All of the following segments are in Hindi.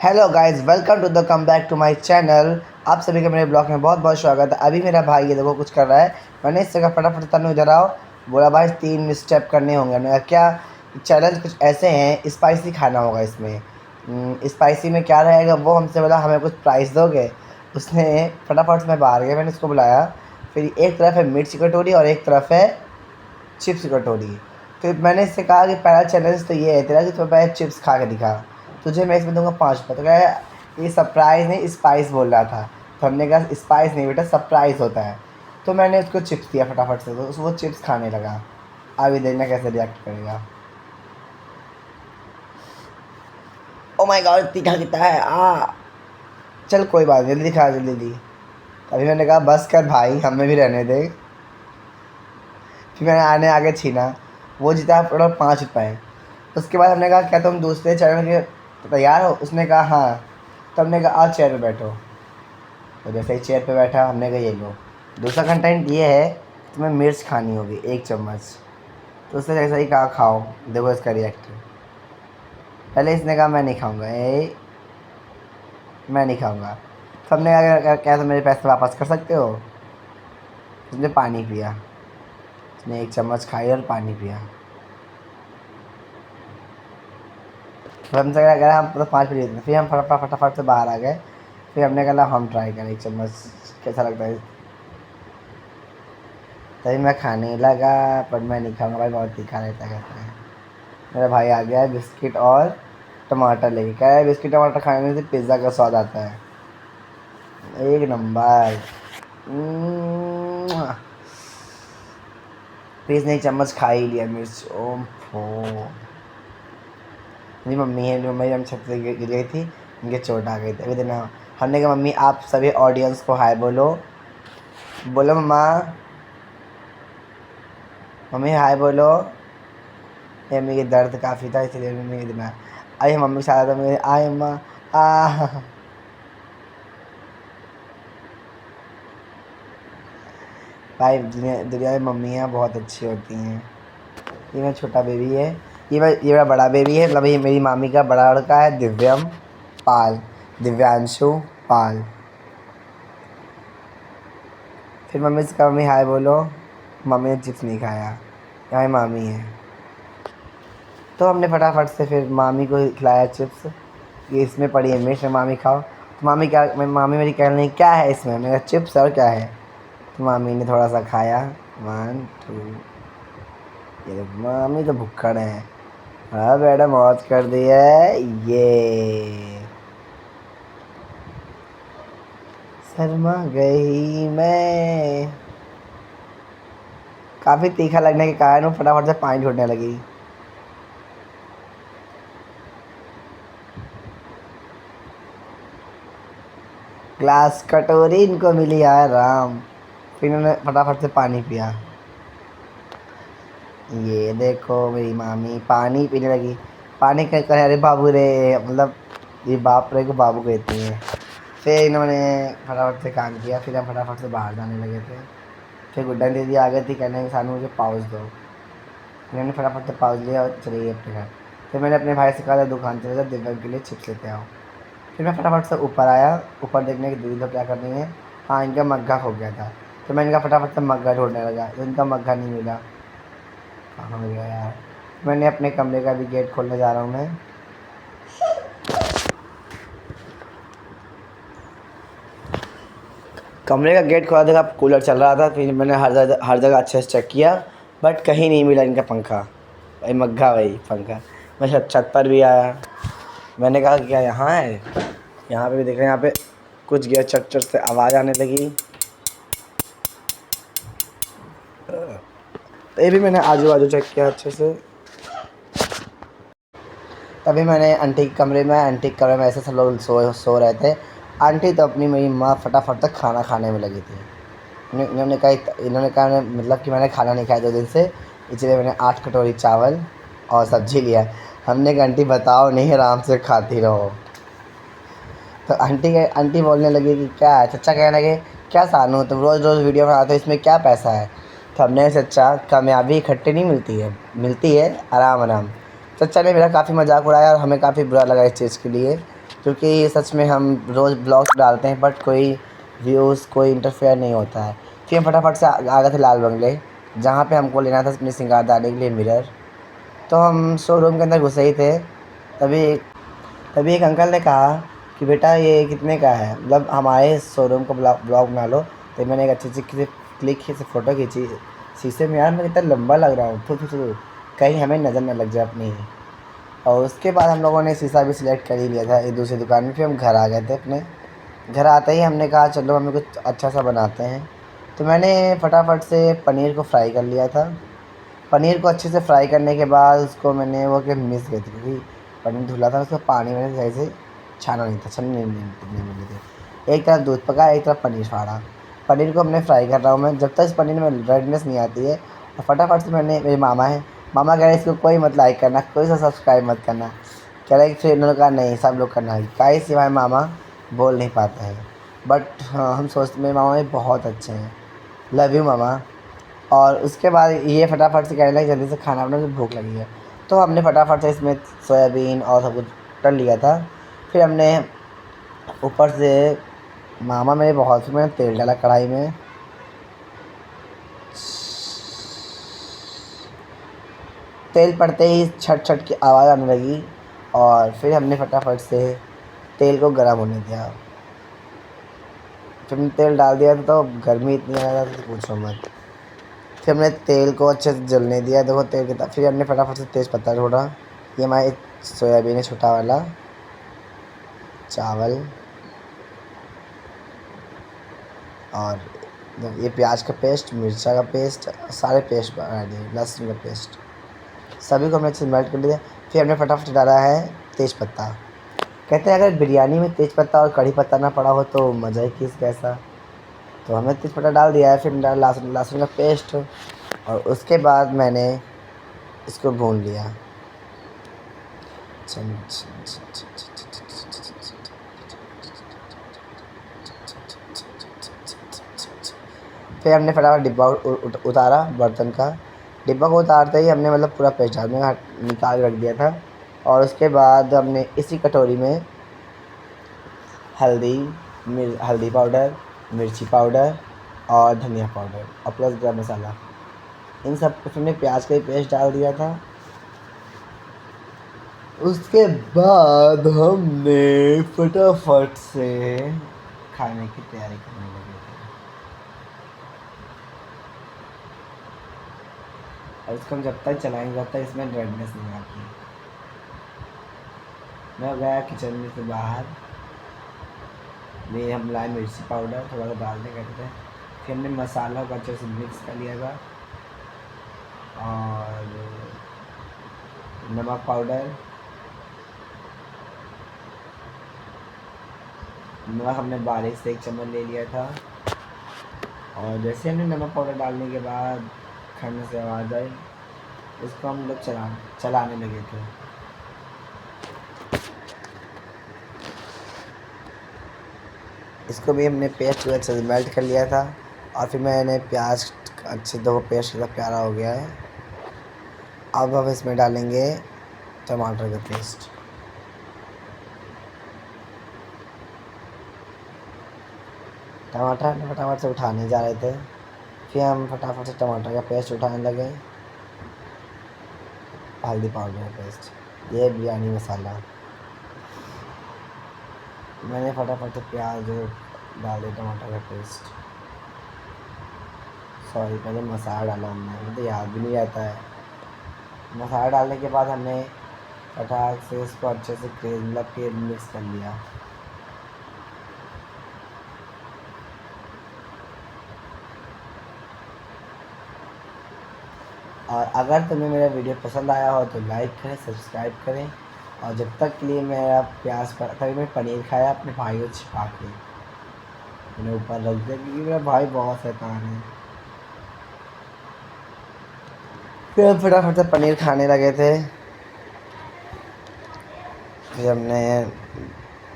Hello guys, welcome to the come back to my channel. आप सभी का मेरे ब्लॉग में बहुत बहुत स्वागत है। अभी मेरा भाई ये देखो कुछ कर रहा है। मैंने इससे कहा फटाफट तनु इधर आओ। बोला भाई 3 स्टेप करने होंगे। मैंने कहा क्या चैलेंज कुछ ऐसे हैं, स्पाइसी खाना होगा इसमें। स्पाइसी में क्या रहेगा वो हमसे बोला हमें कुछ प्राइस दोगे। उसने फटाफट से मैं बाहर गया, मैंने उसको बुलाया। फिर एक तरफ है मिर्च की कटोरी और एक तरफ है चिप्स की कटोरी। तो मैंने इससे कहा कि पहला चैलेंज तो ये है तेरा कि तो पहले चिप्स खा के दिखा, तुझे मैं इसमें दूंगा 5 रुपये। तो कहा ये सरप्राइज़ नहीं स्पाइस बोल रहा था। तो हमने कहा स्पाइस नहीं बेटा सरप्राइज़ होता है। तो मैंने उसको चिप्स दिया फटाफट से, तो वो चिप्स खाने लगा। अभी देखना कैसे रिएक्ट करेगा। ओ माय गॉड तीखा कितना है चल कोई बात नहीं, जल्दी खा जल्दी। अभी मैंने कहा बस कर भाई, हमें भी रहने दे। फिर मैंने आगे छीना। वो जीता टोटल 5 रुपये। उसके बाद हमने कहा क्या तुम दूसरे चैनल के तैयार हो? उसने कहा हाँ। तो हमने कहा आज चेयर पे बैठो। तो जैसे ही चेयर पे बैठा हमने कहा ये लो, दूसरा कंटेंट ये है तुम्हें मिर्च खानी होगी 1 चम्मच। तो उसने जैसा ही कहा खाओ। देखो इसका रिएक्ट। पहले इसने कहा मैं नहीं खाऊंगा, मैं नहीं खाऊंगा। तो हमने कहा क्या तुम मेरे पैसे वापस कर सकते हो? उसने पानी पिया। उसने 1 चम्मच खाई और पानी पिया। तो हमसे अगर हम मतलब 5 मिनट, फिर हम फटाफट से बाहर आ गए। फिर हमने कहा हम ट्राई करें 1 चम्मच कैसा लगता है। तभी मैं खाने लगा, पर मैं नहीं खाऊंगा भाई, बहुत तीखा रहता है। मेरा भाई आ गया है बिस्किट और टमाटर लेके। कह रहा है बिस्किट टमाटर खाने से पिज़्ज़ा का स्वाद आता है। एक नंबर। फिर इसने 1 चम्मच खा ही लिया मिर्च। ओह मेरी मम्मी है, मम्मी हम छत से गिर गई थी, उनके चोट आ गई थी। अभी देना हमने कहा मम्मी आप सभी ऑडियंस को हाय बोलो। बोलो मम्मा, मम्मी हाय बोलो। मम्मी की दर्द काफ़ी था इसलिए मम्मी के दिमाग आई। मम्मी के साथ मम्मी आए अम्मा आ भाई दुनिया में मम्मियाँ बहुत अच्छी होती हैं। ये मेरा छोटा बेबी है, ये मेरा बड़ा बेबी है, मतलब ये मेरी मामी का बड़ा लड़का है दिव्यांशु पाल। फिर मम्मी से कहा मम्मी हाय बोलो। मम्मी ने चिप्स नहीं खाया, यहाँ मामी है। तो हमने फटाफट से फिर मामी को खिलाया चिप्स। ये इसमें पड़ी है मिर्च, मामी खाओ। तो मामी मेरी कह रही क्या है इसमें? मेरा चिप्स और क्या है? तो मामी ने थोड़ा सा खाया। 1 2, ये देखो मामी तो भुक्कड़ है। हाँ बेटा मौज कर दी है ये। शर्मा गई मैं। काफ़ी तीखा लगने के कारण वो फटाफट से पानी छोड़ने लगी। ग्लास कटोरी इनको मिली यार राम। फिर इन्होंने फटाफट से पानी पिया। ये देखो मेरी मामी पानी पीने लगी। पानी कह कर अरे बाबू रे, मतलब ये बाप रे को बाबू कहती हैं। फिर इन्होंने फटाफट से काम किया। फिर हम फटाफट से बाहर जाने लगे थे। फिर गुड्डन दीदी आ गई थी, कहने के सामने मुझे पाउच दो। इन्होंने फटाफट से पाउच लिया और चले गए अपने घर। फिर मैंने अपने भाई से कहा था दुकान चले जाओ दिव्यांग के लिए चिप्स लेते आओ। फिर मैं फटाफट से ऊपर आया। ऊपर देखने की दीदी लोग क्या कर रही हैं। हाँ इनका मग्घा खो गया था। तो मैं इनका फटाफट से मग्घा ढूंढने लगा, तो इनका मग्घा नहीं मिला। कहाँ हो गया यार? मैंने अपने कमरे का भी गेट खोलने जा रहा हूँ मैं। कमरे का गेट खोला, देखा कूलर चल रहा था। फिर मैंने हर जगह अच्छे से चेक किया, बट कहीं नहीं मिला इनका पंखा। भाई मग्घा वही पंखा। मैं छत पर भी आया। मैंने कहा क्या यहाँ है? यहाँ पे भी देख रहे हैं, यहाँ पे कुछ गया, चट चट से आवाज़ आने लगी। तो ये भी मैंने आजू बाजू चेक किया अच्छे से। तभी मैंने आंटी के कमरे में ऐसे सब लोग सो रहे थे। आंटी तो अपनी मेरी माँ फटाफट तक खाना खाने में लगी थी। इन्होंने कहा मतलब कि मैंने खाना नहीं खाया 2 दिन से, इसलिए मैंने 8 कटोरी चावल और सब्ज़ी लिया। हमने कहा आंटी बताओ नहीं, आराम से खाती रहो। तो आंटी बोलने लगी कि क्या है? चचा कहने लगे क्या सानू तुम रोज़ रोज़ वीडियो बनाते हो, इसमें क्या पैसा है? तो हमने चचा कामयाबी इकट्ठी नहीं मिलती है आराम आराम। चचा ने मेरा काफ़ी मजाक उड़ाया और हमें काफ़ी बुरा लगा इस चीज़ के लिए। क्योंकि सच में हम रोज़ ब्लॉग्स डालते हैं बट कोई व्यूज़ कोई इंटरफेयर नहीं होता है। फिर हम फटाफट से आ गए थे लाल बंगले, जहाँ पे हमको लेना था अपनी श्रृंगारदानी के लिए मिरर। तो हम शोरूम के अंदर घुसे ही थे, तभी तभी एक अंकल ने कहा कि बेटा ये कितने का है, मतलब हमारे शोरूम का ब्लॉग बना लो। तो मैंने एक अच्छी सी क्लिक से फ़ोटो खींची शीशे में, यार मैं कितना लंबा लग रहा हूँ, थू कहीं हमें नज़र न लग जाए अपनी। और उसके बाद हम लोगों ने शीशा भी सिलेक्ट कर ही लिया था एक दूसरी दुकान में। फिर हम घर आ गए थे अपने। घर आते ही हमने कहा चलो हमें कुछ अच्छा सा बनाते हैं। तो मैंने फटाफट से पनीर को फ्राई कर लिया था। पनीर को अच्छे से फ्राई करने के बाद उसको मैंने वो कि मिस गई थी, क्योंकि पनीर धुला था, उसका पानी मैंने सही से छाना नहीं था, छन्नी नहीं मिली थी। एक तरफ दूध पका, एक तरफ पनीर फाड़ा। पनीर को हमने फ्राई कर रहा हूँ मैं, जब तक इस पनीर में रेडनेस नहीं आती है। और फटाफट से मैंने, मेरे मामा है, मामा कह रहे इसको कोई मत लाइक करना, कोई सा सब्सक्राइब मत करना। कह रहे फिर इन्होंने कहा नहीं सब लोग करना है, काहे सिवाय मामा बोल नहीं पाते हैं। बट हाँ, हम सोचते मेरे मामा भी बहुत अच्छे हैं। लव यू मामा। और उसके बाद ये फटाफट से कहने लगे जल्दी से खाना बना, मुझे भूख लगी है। तो हमने फटाफट से इसमें सोयाबीन और सब कुछ कर लिया था। फिर हमने ऊपर से, मामा मेरे बहुत, फिर मैंने तेल डाला कढ़ाई में। तेल पड़ते ही छट छट की आवाज़ आने लगी, और फिर हमने फटाफट से तेल को गर्म होने दिया। फिर हमने तेल डाल दिया था तो गर्मी इतनी ज़्यादा थी पूछो मत। फिर हमने तेल को अच्छे से जलने दिया, देखो तेल कितना। फिर हमने फटाफट से तेज़ पत्ता छोड़ा। ये हमारे सोयाबीन है छोटा वाला, चावल, और ये प्याज का पेस्ट, मिर्चा का पेस्ट, सारे पेस्ट बना दिए, लहसुन का पेस्ट, सभी को हमने अच्छे से मेल्ट कर लिया। फिर हमने फटाफट डाला है तेज़ पत्ता। कहते हैं अगर बिरयानी में तेज़ पत्ता और कड़ी पत्ता ना पड़ा हो तो मज़ा ही किस कैसा। तो हमने तेज़ पत्ता डाल दिया है। फिर डाला लहसुन का पेस्ट, और उसके बाद मैंने इसको भून लिया। फिर हमने फटाफट डिब्बा उतारा बर्तन का। डिब्बा को उतारते ही हमने मतलब पूरा पेस्ट डाल निकाल रख दिया था। और उसके बाद हमने इसी कटोरी में हल्दी पाउडर, मिर्ची पाउडर और धनिया पाउडर और प्लस गरम मसाला, इन सब कुछ हमने प्याज का ही पेस्ट डाल दिया था। उसके बाद हमने फटाफट से खाने की तैयारी करने लगे थे। और इसको हम जब तक चलाएंगे तब तक इसमें रेडनेस नहीं आती। मैं गया किचन में से बाहर, हम लाए मिर्ची पाउडर थोड़ा सा डालने कहते थे। फिर हमने मसाला को अच्छे से मिक्स कर लिया था, और नमक पाउडर, नमक हमने बारीक से 1 चम्मच ले लिया था। और जैसे हमने नमक पाउडर डालने के बाद खड़ने से आवाज़ आई, इसको हम लोग चलाने लगे थे। इसको भी हमने पेस्ट अच्छे से मेल्ट कर लिया था। और फिर मैंने प्याज अच्छे दो पेस्ट कितना प्यारा हो गया है। अब हम इसमें डालेंगे टमाटर का पेस्ट। टमाटर हम फटाफट से उठाने जा रहे थे, फिर हम फटाफट से टमाटर का पेस्ट उठाने लगे। हल्दी पाउडर का पेस्ट, ये बिरयानी मसाला, मैंने फटाफट से प्याज डाल दिया, टमाटर का पेस्ट, सॉरी पहले मसाला डाला हमने, मुझे याद भी नहीं रहता है। मसाला डालने के बाद हमने फटाक से इसको अच्छे से मतलब कि मिक्स कर लिया। और अगर तुम्हें मेरा वीडियो पसंद आया हो तो लाइक करें, सब्सक्राइब करें। और जब तक के लिए मेरा प्याज पर तभी मैं पनीर खाया अपने भाई को छिपा के मैंने ऊपर रख दिया, क्योंकि मेरा भाई बहुत शैतान है। फिर हम फटाफट से पनीर खाने लगे थे। फिर हमने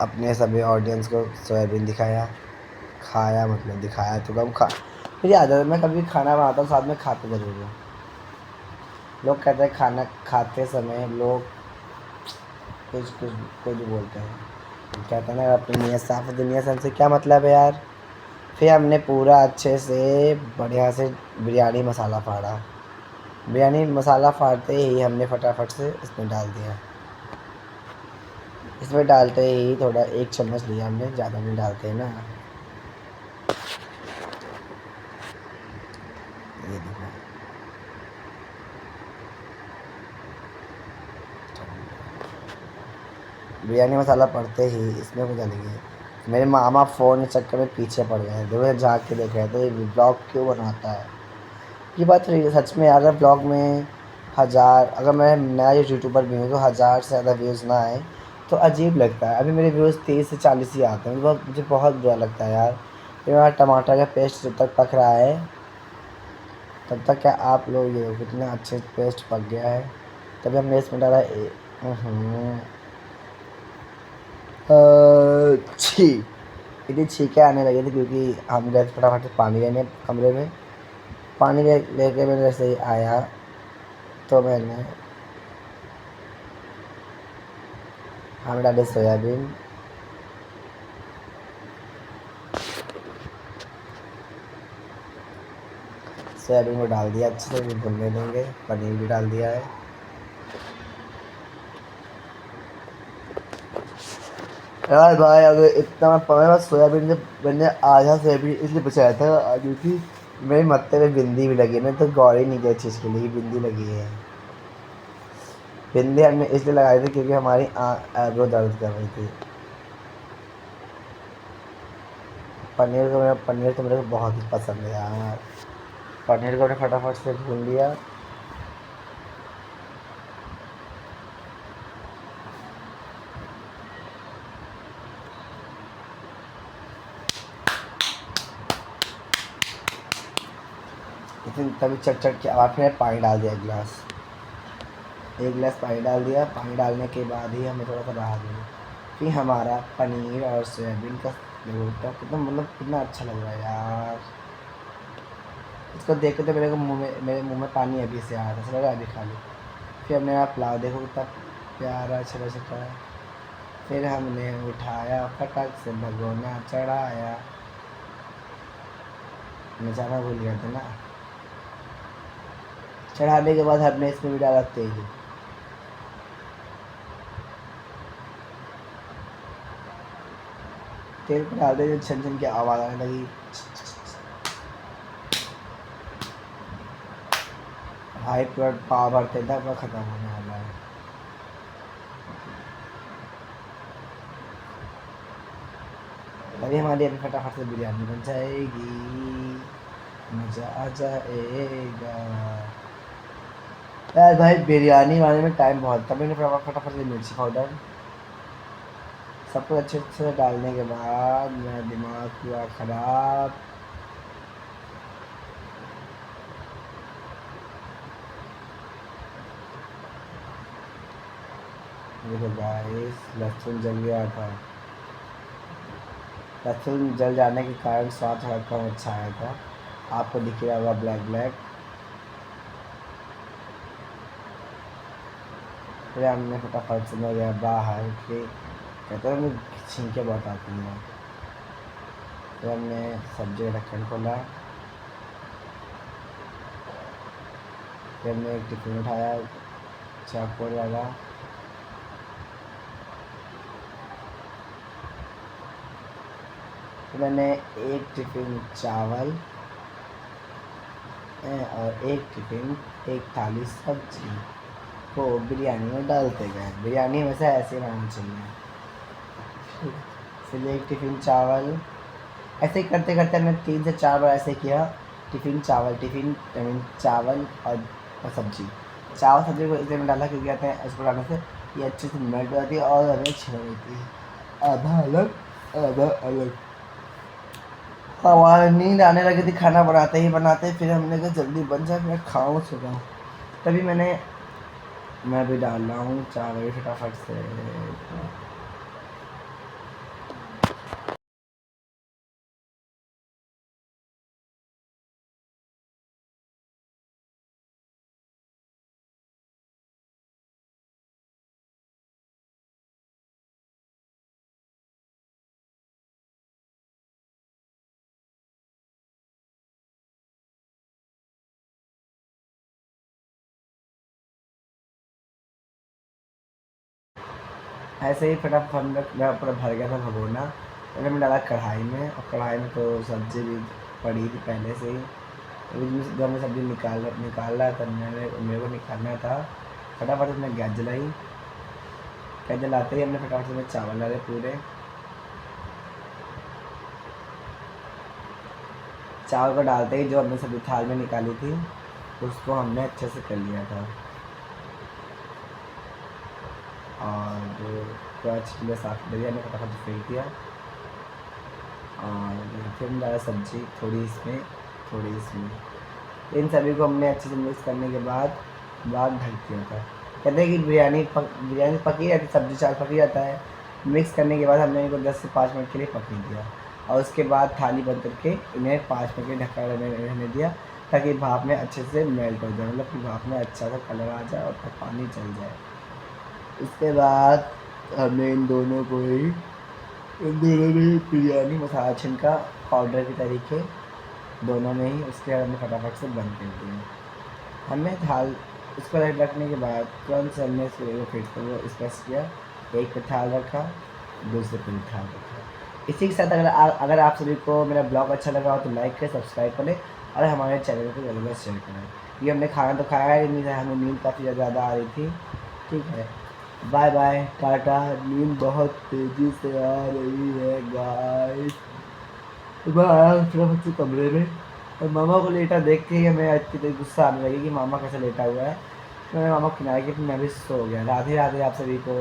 अपने सभी ऑडियंस को सोयाबीन दिखाया, खाया, मतलब दिखाया तो कम खा। मुझे याद है मैं कभी खाना बनाता हूँ साथ में खाते ज़रूर हूँ। लोग कहते हैं खाना खाते समय लोग कुछ कुछ बोलते हैं। कहते हैं ना अपनी नीयत साफ है दुनिया से हमसे क्या मतलब है यार। फिर हमने पूरा अच्छे से बढ़िया से बिरयानी मसाला फाड़ा। बिरयानी मसाला फाड़ते ही हमने फटाफट से इसमें डाल दिया। इसमें डालते ही थोड़ा 1 चम्मच लिया हमने, ज़्यादा नहीं डालते हैं ना। ये देखो बिरयानी मसाला पड़ते ही इसमें वो चले गए। मेरे मामा फ़ोन के चक्कर में पीछे पड़ गए, देखो झाँक के देख रहे थे ये ब्लॉग क्यों बनाता है। ये बात सही है सच में, अगर ब्लॉग में हज़ार, अगर मैं नया यूट्यूबर भी हूँ तो 1000 से ज़्यादा व्यूज़ ना आए तो अजीब लगता है। अभी मेरे व्यूज़ 30 से 40 ही आते हैं, मुझे बहुत बुरा लगता है यार। ये मेरा टमाटर का पेस्ट जब तक पक रहा है तब तक क्या आप लोग ये देखो कितना अच्छे पेस्ट पक गया है। तभी हमने इसमें डाला छी, इतनी छींकें आने लगी थी क्योंकि हम गए थे फटाफट से पानी लेने कमरे में। पानी लेके मैंने जैसे ही आया तो मैंने हमें डाले सोयाबीन। सोयाबीन को डाल दिया, अच्छे से भी भुनने देंगे। पनीर भी डाल दिया है। यार भाई अगर इतना मेरे पास सोयाबीन जब मैंने आधा सोयाबीन इसलिए बचाया था क्योंकि मेरे मत्थे में बिंदी भी लगी है ना, तो गौर ही नहीं किया चीज़ के लिए बिंदी लगी है। बिंदी हमने इसलिए लगाई थी क्योंकि हमारी आईब्रो दर्द कर रही थी। पनीर तो मेरे को बहुत ही पसंद है यार। पनीर को मैंने फटाफट से भून लिया। लेकिन तभी चट चट के आवाज़ में पानी डाल दिया, 1 गिलास पानी डाल दिया। पानी डालने के बाद ही हमें थोड़ा सा राहत मिली। फिर हमारा पनीर और सोयाबीन का रोटा कितना मतलब कितना अच्छा लग रहा है यार। इसको देख के तो मेरे मुंह में पानी अभी से आ रहा था, ऐसा लगा अभी खा लो। फिर हमने यहाँ पुलाव देखो कितना प्यारा छोटा छोटा। फिर हमने उठाया फटक से भगोना चढ़ाया। नचाना भूल गया था ना। चढ़ाने के बाद हमने इसमें भी डाला तेल। तेल को डालते ही छन छन की आवाज़ आने लगी। भाई पूरा पाव भरते था, पूरा ख़त्म होने वाला है। तभी हमारी अभी फटाफट से बिरयानी बन जाएगी, मज़ा आ जाएगा। यार भाई बिरयानी बनाने में टाइम बहुत था। मैंने फटाफट से मिर्ची पाउडर सब कुछ अच्छे से डालने के बाद मेरा दिमाग हुआ ख़राब। देखो गाइस लहसुन जल गया था। लहसुन जल जाने के कारण स्वाद थोड़ा कम अच्छा आया था। आपको दिख रहा होगा ब्लैक ब्लैक। फिर हमने फटाफट से मैं गया बाहर के, कहते हैं मुझे छींके बहुत आती हैं। फिर हमने सब्जी का ढक्कन खोला। फिर हमने एक टिफिन उठाया चाकू वाला। फिर मैंने एक टिफिन चावल और एक टिफिन एक थाली सब्जी को बिरयानी में डालते गए। बिरयानी वैसे ऐसे बनानी चाहिए। फिर एक टिफिन चावल, ऐसे ही करते करते हमने 3 से 4 बार ऐसे किया। टिफिन चावल चावल और सब्जी। चावल सब्जी को इसलिए में डाला क्योंकि कहते हैं इसको डालने से ये अच्छे से मेल्ट हो जाती है और हमें अच्छी लगती है। आधा अलग आधा अलग। हमारी नींद आने लगी थी खाना बनाते ही बनाते। फिर हमने कहा जल्दी बन जाए मैं खाऊँ सो जाऊँ। तभी मैं भी डाल रहा हूँ चावल फटाफट से। ऐसे ही फटाफट हम लोग मेरा पूरा भर गया था भगोना। तो मैंने डाला कढ़ाई में, और कढ़ाई में तो सब्ज़ी भी पड़ी थी पहले से ही। तो जब मैं सब्ज़ी निकाल रहा था, मेरे को निकालना था। फटाफट से मैंने गैस जलाई। गैस जलाते ही हमने फटाफट से मैं चावल डाले पूरे। चावल को डालते ही जो हमने सब्ज़ी थाल में निकाली थी उसको हमने अच्छे से कर लिया था, और पूरा अच्छे से साफ कर दिया। हमने फटाफट से फेंक दिया, और फिर हमने डाला सब्ज़ी, थोड़ी इसमें थोड़ी इसमें। इन सभी को हमने अच्छे से मिक्स करने के बाद ढक दिया था। कहते हैं कि बिरयानी पकी रहती, सब्ज़ी चावल पकी जाता है। मिक्स करने के बाद हमने इनको 10 से 5 मिनट के लिए पकने दिया, और उसके बाद थाली बंद करके इन्हें 5 मिनट के लिए ढका रहने दिया, ताकि भाप में अच्छे से मेल्ट हो जाए, मतलब कि भाप में अच्छा सा कलर आ जाए और पानी चल जाए। उसके बाद हमने इन दोनों में बिरयानी मसाला छिनका पाउडर के तरीके दोनों में ही, उसके बाद हमने फटाफट से बंद कर दिया। हमने थाल इसको रखने के बाद तुरंत से हमने इसको फिर से वो स्पेस किया, एक पे थाल रखा, दूसरे पे थाल रखा। इसी के साथ अगर आप सभी को मेरा ब्लॉग अच्छा लगा हो तो लाइक करें, सब्सक्राइब करें, और हमारे चैनल को ज़रूर शेयर करें। ये हमने खाना तो खाया ही नहीं था, हमें नींद काफ़ी ज़्यादा आ रही थी। ठीक है, बाय बाय, टाटा। नींद बहुत तेज़ी से आ रही है गाइस। मैं आया फटाफट से कमरे में, और मामा को लेटा देख के ही हमें इतनी तेज गुस्सा आने लगी कि मामा कैसे लेटा हुआ है। तो मैंने मामा को किनारे की, फिर मैं भी सो गया। राधे राधे आप सभी को।